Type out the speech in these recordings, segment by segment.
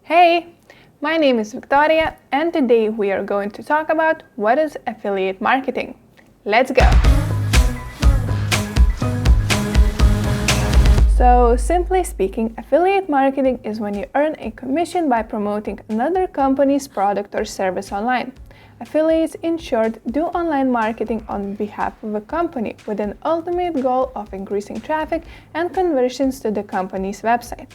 Hey, my name is Victoria and today we are going to talk about what is affiliate marketing. Let's go! So simply speaking, affiliate marketing is when you earn a commission by promoting another company's product or service online. Affiliates, in short, do online marketing on behalf of a company with an ultimate goal of increasing traffic and conversions to the company's website.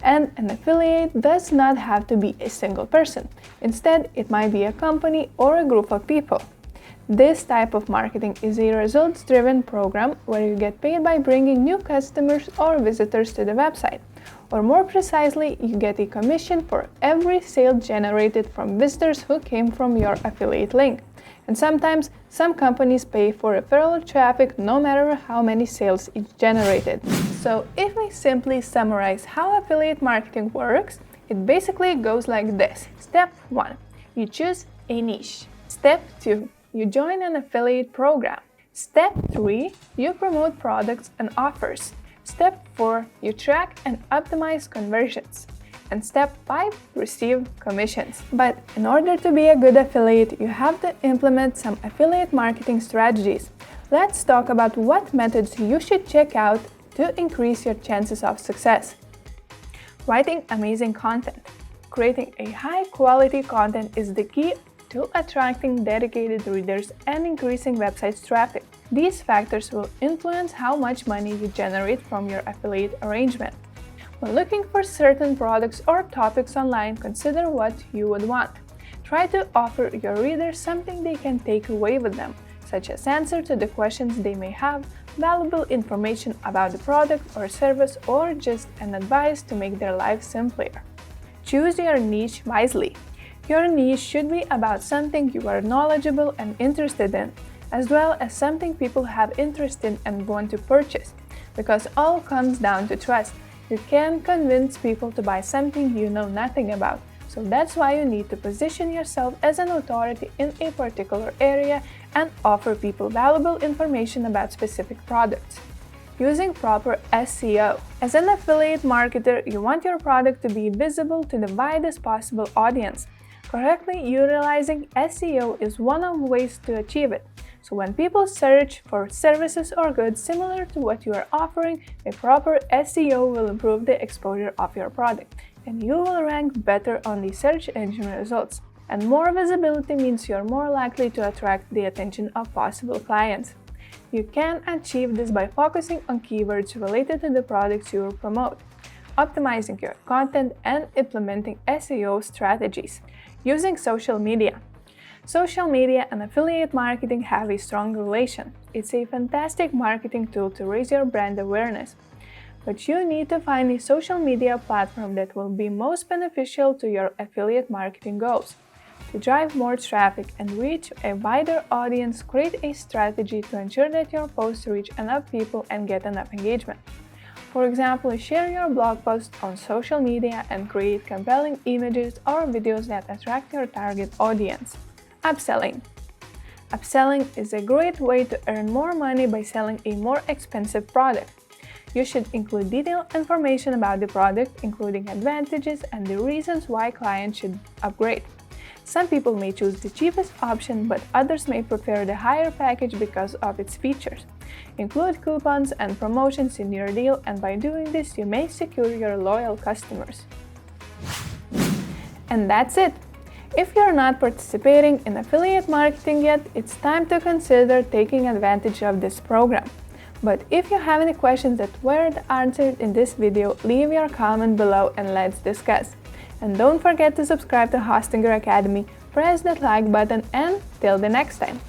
And an affiliate does not have to be a single person. Instead, it might be a company or a group of people. This type of marketing is a results-driven program where you get paid by bringing new customers or visitors to the website. Or more precisely, you get a commission for every sale generated from visitors who came from your affiliate link. And sometimes, some companies pay for referral traffic no matter how many sales it generated. So if we simply summarize how affiliate marketing works, it basically goes like this. Step 1. You choose a niche. Step 2. You join an affiliate program. Step 3. You promote products and offers. Step 4. You track and optimize conversions. And step 5. Receive commissions. But in order to be a good affiliate, you have to implement some affiliate marketing strategies. Let's talk about what methods you should check out to increase your chances of success. Writing amazing content. Creating a high-quality content is the key to attracting dedicated readers and increasing website's traffic. These factors will influence how much money you generate from your affiliate arrangement. When looking for certain products or topics online, consider what you would want. Try to offer your readers something they can take away with them, such as answer to the questions they may have, valuable information about the product or service, or just an advice to make their life simpler. Choose your niche wisely. Your niche should be about something you are knowledgeable and interested in, as well as something people have interest in and want to purchase, because all comes down to trust. You can't convince people to buy something you know nothing about, so that's why you need to position yourself as an authority in a particular area and offer people valuable information about specific products. Using proper SEO. As an affiliate marketer, you want your product to be visible to the widest possible audience. Correctly utilizing SEO is one of the ways to achieve it. So when people search for services or goods similar to what you are offering, a proper SEO will improve the exposure of your product, and you will rank better on the search engine results. And more visibility means you're more likely to attract the attention of possible clients. You can achieve this by focusing on keywords related to the products you will promote, optimizing your content, and implementing SEO strategies. Using social media. Social media and affiliate marketing have a strong relation. It's a fantastic marketing tool to raise your brand awareness. But you need to find a social media platform that will be most beneficial to your affiliate marketing goals. To drive more traffic and reach a wider audience, create a strategy to ensure that your posts reach enough people and get enough engagement. For example, share your blog post on social media and create compelling images or videos that attract your target audience. Upselling. Upselling is a great way to earn more money by selling a more expensive product. You should include detailed information about the product, including advantages and the reasons why clients should upgrade. Some people may choose the cheapest option, but others may prefer the higher package because of its features. Include coupons and promotions in your deal, and by doing this, you may secure your loyal customers. And that's it! If you're not participating in affiliate marketing yet, it's time to consider taking advantage of this program. But if you have any questions that weren't answered in this video, leave your comment below and let's discuss. And don't forget to subscribe to Hostinger Academy, press that like button, and till the next time!